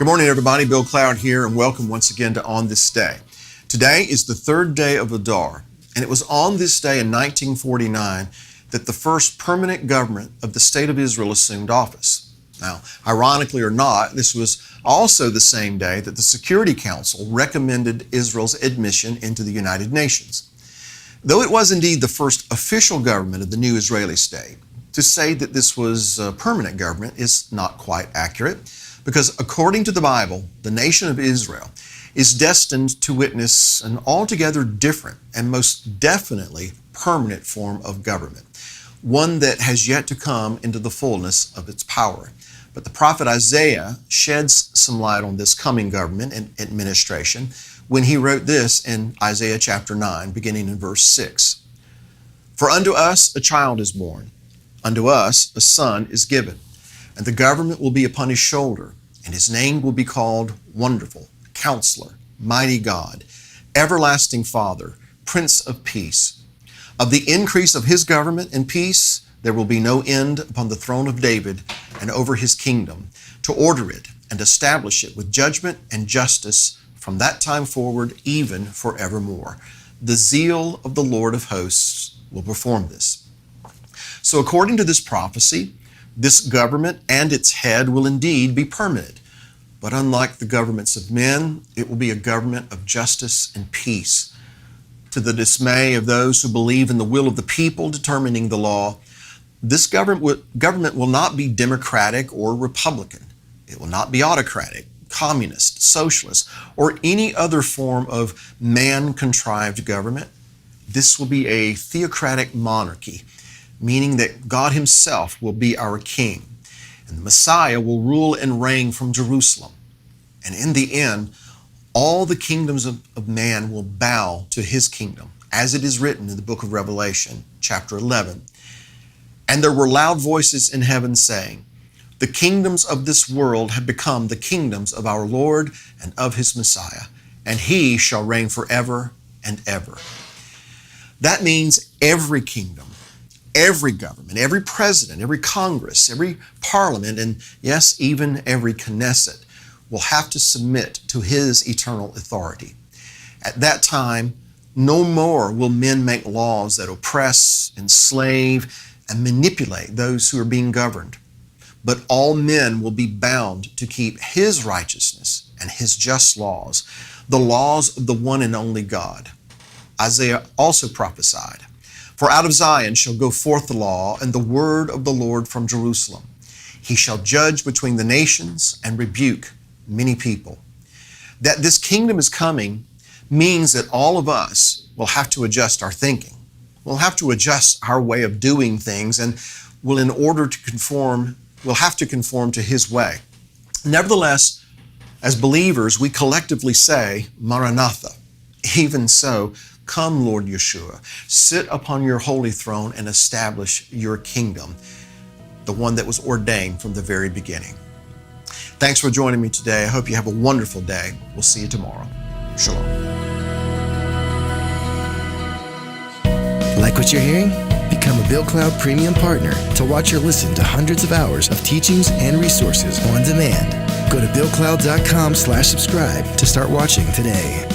Good morning, everybody. Bill Cloud here, and welcome once again to On This Day. Today is the third day of Adar, and it was on this day in 1949 that the first permanent government of the State of Israel assumed office. Now, ironically or not, this was also the same day that the Security Council recommended Israel's admission into the United Nations. Though it was indeed the first official government of the new Israeli state, to say that this was a permanent government is not quite accurate, because according to the Bible, the nation of Israel is destined to witness an altogether different and most definitely permanent form of government, one that has yet to come into the fullness of its power. But the prophet Isaiah sheds some light on this coming government and administration when he wrote this in Isaiah chapter 9, beginning in verse 6. For unto us a child is born, unto us a son is given, and the government will be upon his shoulder, and his name will be called Wonderful, Counselor, Mighty God, Everlasting Father, Prince of Peace. Of the increase of his government and peace, there will be no end upon the throne of David and over his kingdom, to order it and establish it with judgment and justice from that time forward, even forevermore. The zeal of the Lord of hosts will perform this. So according to this prophecy, this government and its head will indeed be permanent. But unlike the governments of men, it will be a government of justice and peace. To the dismay of those who believe in the will of the people determining the law, this government will not be democratic or republican. It will not be autocratic, communist, socialist, or any other form of man-contrived government. This will be a theocratic monarchy, meaning that God himself will be our king, and the Messiah will rule and reign from Jerusalem. And in the end, all the kingdoms of man will bow to his kingdom, as it is written in the book of Revelation, chapter 11. And there were loud voices in heaven saying, the kingdoms of this world have become the kingdoms of our Lord and of his Messiah, and he shall reign forever and ever. That means every kingdom, every government, every president, every Congress, every parliament, and yes, even every Knesset will have to submit to his eternal authority. At that time, no more will men make laws that oppress, enslave, and manipulate those who are being governed, but all men will be bound to keep his righteousness and his just laws, the laws of the one and only God. Isaiah also prophesied, for out of Zion shall go forth the law and the word of the Lord from Jerusalem. He shall judge between the nations and rebuke many people. That this kingdom is coming means that all of us will have to adjust our thinking. We'll have to adjust our way of doing things, and we'll have to conform to his way. Nevertheless, as believers, we collectively say, Maranatha. Even so, come, Lord Yeshua, sit upon your holy throne and establish your kingdom, the one that was ordained from the very beginning. Thanks for joining me today. I hope you have a wonderful day. We'll see you tomorrow. Shalom. Like what you're hearing? Become a Bill Cloud Premium Partner to watch or listen to hundreds of hours of teachings and resources on demand. Go to BillCloud.com/subscribe to start watching today.